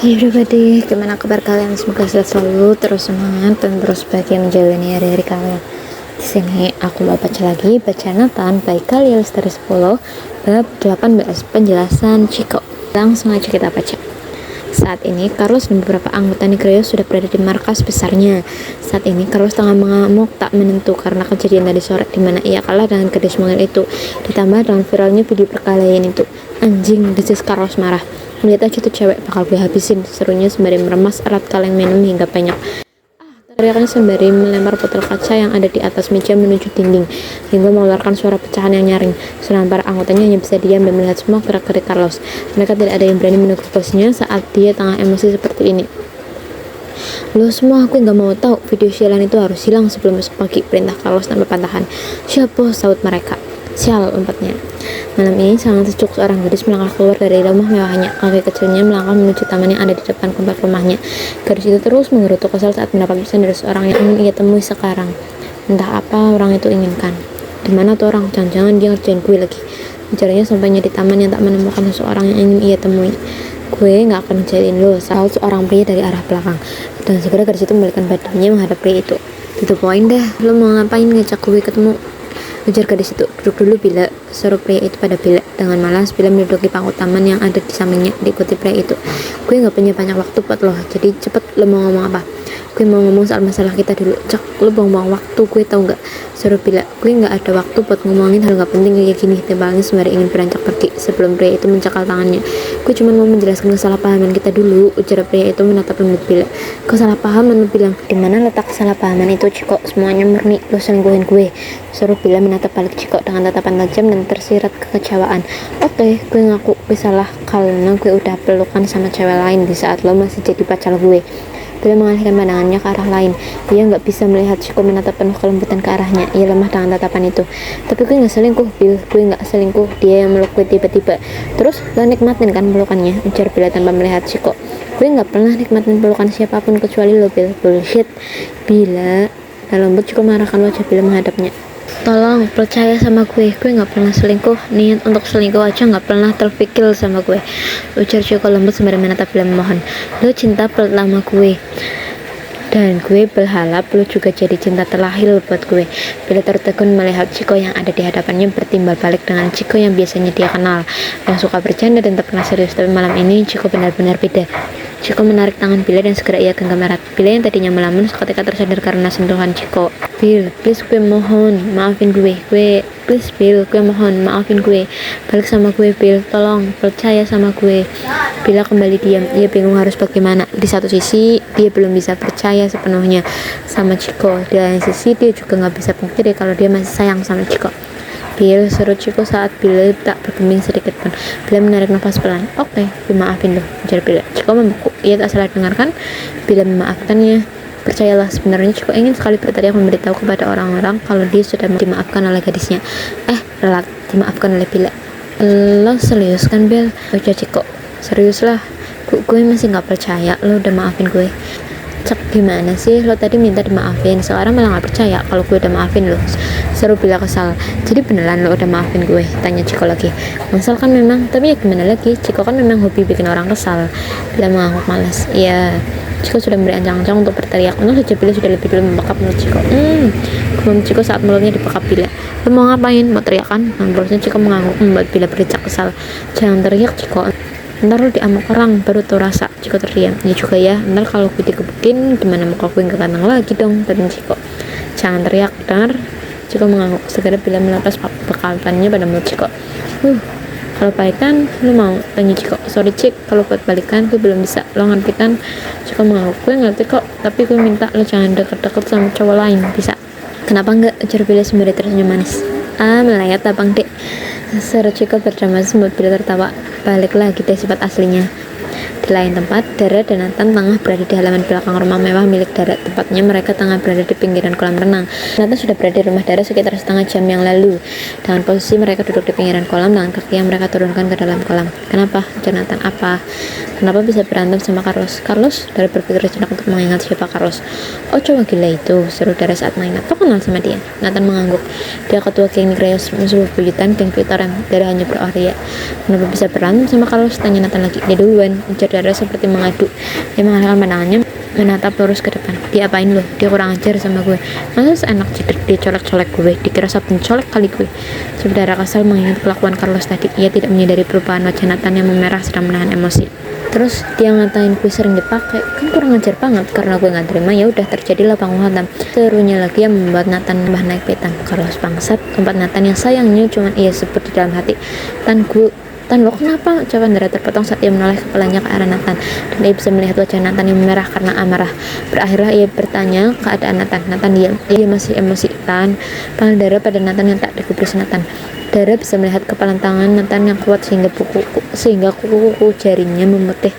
Hai everybody, gimana kabar kalian? Semoga sehat selalu, terus semangat dan terus bahagia menjalani hari-hari kalian. Di sini aku mau baca lagi bacaan Nathan by Kali Lestari 10 bab 18 penjelasan Chico. Langsung aja kita baca. Saat ini Carlos dan beberapa anggota Negreos sudah berada di markas besarnya. Saat ini Carlos tengah mengamuk tak menentu karena kejadian tadi sore di mana ia kalah dengan gadis mungil itu. Ditambah dengan viralnya video perkelahian itu. Anjing, desis Carlos marah. Melihat aja tuh cewek, bakal gue habisin, serunya sembari meremas erat kaleng minum hingga banyak. Teriakannya sembari melempar botol kaca yang ada di atas meja menuju dinding, hingga mengeluarkan suara pecahan yang nyaring. Sedangkan para anggotanya hanya bisa diam dan melihat semua gerak-gerik Carlos. Mereka tidak ada yang berani menegur bosnya saat dia tengah emosi seperti ini. Lo semua, aku nggak mau tahu, video sialan itu harus hilang sebelum besok pagi, perintah Carlos tanpa pantahan. Siap bos, saut mereka. Sial, umpatnya. Malam ini sangat sejuk, seorang gadis melangkah keluar dari rumah mewahnya. Kaki kecilnya melangkah menuju taman yang ada di depan komplek rumahnya. Gadis itu terus menggerutu kesal saat mendapat pesan dari seorang yang ingin ia temui sekarang. Entah apa orang itu inginkan. Di mana tuh orang? Jangan-jangan dia ngerjain gue lagi. Bicaranya sampainya di taman yang tak menemukan seseorang yang ingin ia temui. Gue nggak akan ngerjain lo, saut seorang pria dari arah belakang. Dan segera gadis itu membalikkan badannya menghadap pria itu. Itu poin deh, lo mau ngapain ngajak gue ketemu? Ujar gadis itu. Duduk dulu Bila, suruh pria itu pada Bila. Dengan malas Bila menduduki pangku taman yang ada di sampingnya, diikuti pria itu. Gue gak punya banyak waktu buat lo, jadi cepet lo mau ngomong apa? Gue mau ngomong soal masalah kita dulu. Cak, lo buang-buang waktu, gue tau gak? Suruh Bila. Gue gak ada waktu buat ngomongin hal gak penting kayak gini. Timbalnya sembari ingin beranjak pergi sebelum pria itu mencakal tangannya. Gue cuma mau menjelaskan kesalahpahaman kita dulu, ujar pria itu menatap lembut Bila. Kesalahpahaman, lo bilang? Dimana letak kesalahpahaman itu, Ciko? Semuanya murni lo selingkuhin gue, suruh Bila menatap balik Ciko dengan tatapan tajam dan tersirat kekecewaan. Oke, gue ngaku gue salah karena gue udah pelukan sama cewek lain di saat lo masih jadi pacar gue. Bila mengalihkan pandangannya ke arah lain. Dia nggak bisa melihat Ciko menatap penuh kelembutan ke arahnya. Ia lemah dengan tatapan itu. Tapi gue nggak selingkuh, Bil. Gue nggak selingkuh. Dia yang meluk gue tiba-tiba. Terus lo nikmatin kan pelukannya? Ujar Bila tanpa melihat Ciko. Gue nggak pernah nikmatin pelukan siapapun kecuali lo, Bil. Bullshit. Bila. Dan lembut Ciko mengarahkan wajah Bila menghadapnya. Tolong percaya sama gue gak pernah selingkuh, niat untuk selingkuh aja gak pernah terpikir sama gue, ujar Ciko lembut sembari menatap Bila memohon. Lo cinta pertama gue, dan gue berharap lo juga jadi cinta terakhir buat gue. Bila tertegun melihat Ciko yang ada di hadapannya bertimbal balik dengan Ciko yang biasanya dia kenal, yang suka bercanda dan tak pernah serius. Tapi malam ini Ciko benar-benar beda. Ciko menarik tangan Bila dan segera ia genggam erat. Bila yang tadinya melamun seketika tersadar karena sentuhan Ciko. Bil, please gue mohon, maafin gue. Please Bil, gue mohon, maafin gue. Balik sama gue Bil, tolong, percaya sama gue. Bila kembali diam, ia bingung harus bagaimana. Di satu sisi, dia belum bisa percaya sepenuhnya sama Ciko. Di lain sisi, dia juga gak bisa pungkiri kalau dia masih sayang sama Ciko. Bil, suruh Ciko saat Bila tak bergeming sedikit pun. Bila menarik nafas pelan. Oke, gue maafin lo, ujar Bila. Ciko membeku. Ia tak salah dengarkan. Bila memaafkannya. Percayalah, sebenarnya Ciko ingin sekali berteriak memberitahu kepada orang-orang kalau dia sudah dimaafkan oleh gadisnya. Relat, dimaafkan oleh Bila. Lo serius kan, Bel? Ujar Ciko. Serius lah. Gue masih gak percaya lo udah maafin gue. Cek, gimana sih? Lo tadi minta dimaafin, sekarang malah gak percaya kalau gue udah maafin lo, seru Bila kesal. Jadi beneran lo udah maafin gue? Tanya Ciko lagi. Kesal kan memang, tapi ya gimana lagi, Ciko kan memang hobi bikin orang kesal. Bila mengangguk malas. Iya, Ciko sudah memberi ancang-ancang untuk berteriak. Untung saja Bila sudah lebih dulu membekap mulut Ciko. Kumam Ciko saat mulutnya dibekap Bila. Lo mau ngapain? Mau teriak kan? Terusnya Ciko mengangguk membuat Bila bericak kesal. Jangan teriak Ciko, ntar lo diamuk orang baru tuh rasa. Ciko terdiam. Ya juga ya, ntar kalau gue digebukin gimana muka gue gak kantang lagi dong, kata Ciko. Jangan teriak, dengar? Ciko mengangguk. Segera Bila melepas bekalannya pada mulut Ciko. Kalau balikan, lo mau? Tanya Ciko. Sorry Cik, kalau buat balikan gue belum bisa. Lo ngerti kan? Ciko mengangguk. Gue ngerti kok, tapi gue minta lo jangan deket-deket sama cowok lain, bisa? Kenapa enggak? Ujar Bila sembari tersenyum manis. Melayat abang dek, seru Ciko berdrama semut. Bila tertawa. Balik lagi deh sifat aslinya. Di lain tempat, Dara dan Nathan tengah berada di halaman belakang rumah mewah milik Dara. Tepatnya mereka tengah berada di pinggiran kolam renang. Nathan sudah berada di rumah Dara sekitar setengah jam yang lalu. Dengan posisi mereka duduk di pinggiran kolam dengan kaki yang mereka turunkan ke dalam kolam. Kenapa? Jonathan, apa? Kenapa bisa berantem sama Carlos? Carlos? Dara berpikir sejenak untuk mengingat siapa Carlos. Oh, cowok gila itu, seru Dara saat mengingat. Kau kenal sama dia? Nathan mengangguk. Dia ketua geng Negreos, musuh bebuyutan geng Victorem. Dara hanya beroria. Kenapa bisa berantem sama Carlos? Tanya Nathan lagi. Dia duluan, ujar Dara Dara seperti mengadu. Dia mengalihkan pandangannya menatap lurus ke depan. Dia apain lo? Dia kurang ajar sama gue. Masa seenak jidat dia colek-colek gue? Dikira sabun colek kali gue. Saudara kesal mengingat kelakuan Carlos tadi. Ia tidak menyadari perubahan wajah Nathan yang memerah sedang menahan emosi. Terus dia ngatain gue sering dipakai, kan kurang ajar banget. Karena gue nggak terima, ya udah terjadilah panggung hantam. Serunya lagi yang membuat Nathan tambah naik pitam. Carlos bangsat, tempat Nathan yang sayangnya cuma ia sebut di dalam hati. Tan, lo kenapa? Ucapan Dara terpotong saat ia menoleh kepalanya ke arah Nathan, dan ia bisa melihat wajah Nathan yang merah karena amarah. Berakhirlah ia bertanya keadaan Nathan. Nathan diam. Ia masih emosi. Tan, panggil Dara pada Nathan yang tak digubris Nathan. Dara bisa melihat kepalan tangan Nathan yang kuat sehingga kuku-kuku jarinya memutih.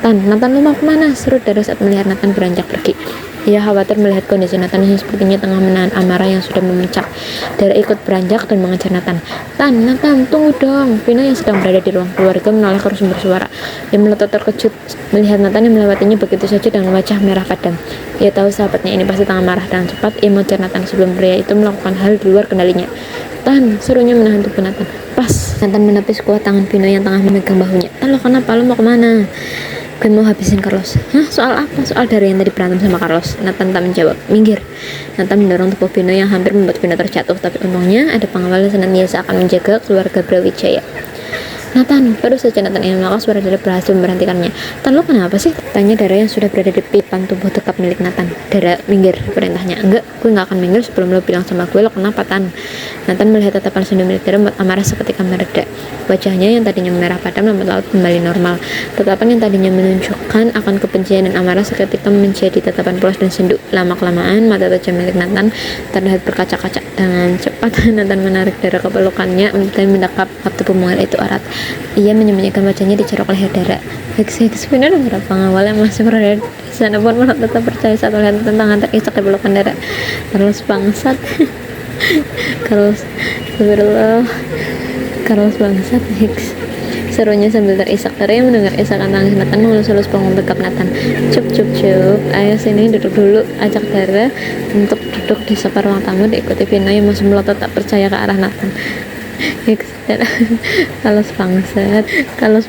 Nathan, lo mau kemana? Seru Dara saat melihat Nathan beranjak pergi. Ia khawatir melihat kondisi Nathan yang sepertinya tengah menahan amarah yang sudah memuncak. Dara ikut beranjak dan mengejar Nathan. Nathan, tunggu dong. Vino yang sedang berada di ruang keluarga menoleh terus bersuara. Ia melotot terkejut melihat Nathan yang melewatinya begitu saja dengan wajah merah padam. Ia tahu sahabatnya ini pasti tengah marah dengan cepat. Ia mengejar Nathan sebelum pria itu melakukan hal di luar kendalinya. Serunya menahan tubuh Nathan. Pas, Nathan menepis kuat tangan Vino yang tengah memegang bahunya. Lo kenapa? Lo mau kemana? Gue mau habisin Carlos. Soal apa? Soal Dara yang tadi berantem sama Carlos. Nathan tak menjawab. Minggir. Nathan mendorong tubuh Vino yang hampir membuat Vino terjatuh, tapi untungnya ada pengawal yang senantiasa akan menjaga keluarga Brawijaya. Nathan, baru saja Nathan ingin melakukan suara Dara berhasil memberhentikannya. Lo kenapa sih? Tanya Dara yang sudah berada di depan tubuh tetap milik Nathan. Dara, minggir, perintahnya. Enggak, gue gak akan minggir sebelum lo bilang sama gue lo kenapa, Tan. Nathan melihat tatapan sendu milik Dara membuat amarah seketika mereda. Wajahnya yang tadinya merah padam lambat laun kembali normal. Tatapan yang tadinya menunjukkan akan kebencian dan amarah seketika menjadi tatapan pulas dan sendu. Lama-kelamaan mata tajam milik Nathan terlihat berkaca-kaca. Dengan cepat Nathan menarik Dara ke pelukannya dan mendekap tubuh mungil itu erat. Ia menyembunyikan wajahnya di ceruk leher Dara. Heks benar para pengawal yang masih berada di sana pun malah tetap percaya saat melihat tangan terisak di pelukan Dara. Carlos bangsat. Carlos bangsat. Heks, serunya sambil terisak. Dara yang mendengar isakan tangis Nathan mengelus-elus punggung tegap Nathan. Cup, ayo sini duduk dulu, ajak Dara untuk duduk di sofa ruang tamu. Diikuti Vino yang masih melotot tak percaya ke arah Nathan. Carlos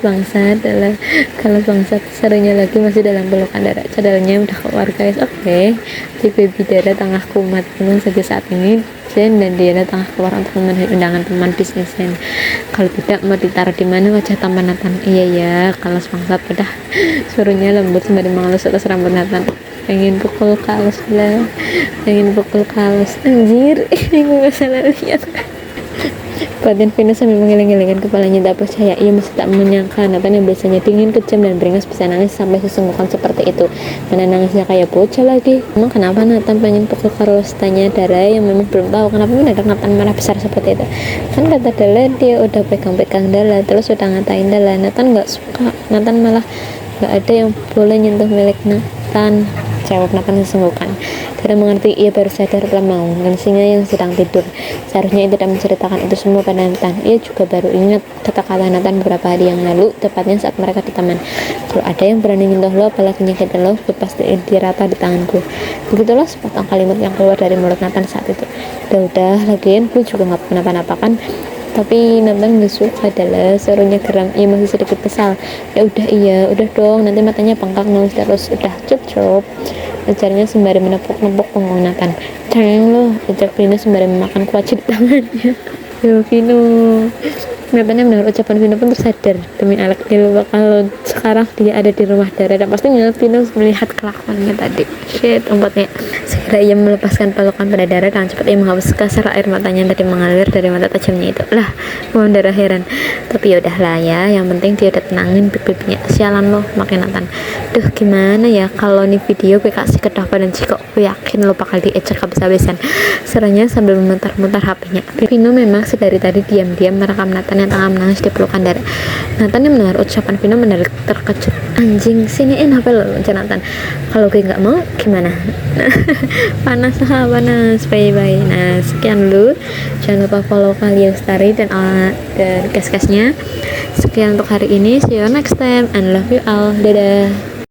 bangsat, serunya lagi masih dalam pelukan Dara. Cadalnya udah keluar guys. Oke. Si baby Dara tengah kumat penuh saat ini Zen, dan dia tengah keluar untuk memenuhi undangan teman bisnis Zen. Kalau tidak mau ditaruh di mana wajah tampan Nathan? Iya, Carlos bangsat udah. Suruhnya lembut sembari mengelus atas rambut Nathan. Pengen pukul Carlos, anjir. Ini gue gak salah lihat. Batin Vino sambil mengiling-ilingkan kepalanya tak percaya. Ia masih tak menyangka Nathan yang biasanya dingin, kejam, dan beringas bisa nangis sampai sesungguhkan seperti itu. Mana nangisnya kayak bocah lagi. Emang kenapa Nathan pengen pukul Carlos? Tanya Dara yang memang belum tahu kenapa mendadak Nathan marah besar seperti itu. Kan kata Dara dia udah pegang-pegang Dara, terus udah ngatain Dara. Nathan gak suka. Nathan malah gak ada yang boleh nyentuh milik Nathan. Jawab Nathan sesungguhkan. Dara mengerti. Ia baru sadar telah membangunkan singa yang sedang tidur. Seharusnya ia tidak menceritakan itu semua pada Nathan. Ia juga baru ingat kata-kata Nathan beberapa hari yang lalu, tepatnya saat mereka di taman. Kalau ada yang berani nyentuh lo, apalagi nyakitin lo, gue pasti dirata di tanganku. Begitulah sepotong kalimat yang keluar dari mulut Nathan saat itu. Udah, lagian gue juga gak kenapa-napa kan. Tapi Nathan gak suka adalah serunya geram. Ia masih sedikit kesal. Udah dong, nanti matanya bengkak nangis terus. Udah, cup. Ajarnya sembari menepuk-nepuk punggung Nathan. Ceng lo, ajak Vino sembari memakan kuaci di tangannya. Yo Vino. Nathan yang mendengar ucapan Vino pun tersadar. Demi Alek dia lupa kalau sekarang dia ada di rumah Dara, dan pastinya Vino melihat kelakuannya tadi. Shit, umpatnya. Segera ia melepaskan pelukan pada Dara dengan cepat. Ia menghapus kasar air matanya yang tadi mengalir dari mata tajamnya itu. Lah, mohon Dara heran. Tapi yaudahlah ya, yang penting dia udah tenangin pipinya. Sialan lo, makin Nathan. Duh, gimana ya kalau nih video gue kasih ke Dava dan Ciko, gue yakin lo bakal diejek habis-habisan. Seranya sambil memutar-mutar HP-nya. Vino memang sedari tadi diam-diam merekam Nathan yang tengah menangis di pelukan Dara. Nathan yang mendengar ucapan Vino mendadak terkejut. Anjing, siniin HP lo, ujar Nathan. Kalau gue nggak mau, gimana? panas. Bye. Nah, sekian dulu. Jangan lupa follow Kalia Lestari dan guys-guysnya. Sekian untuk hari ini. See you next time and love you all. Dadah.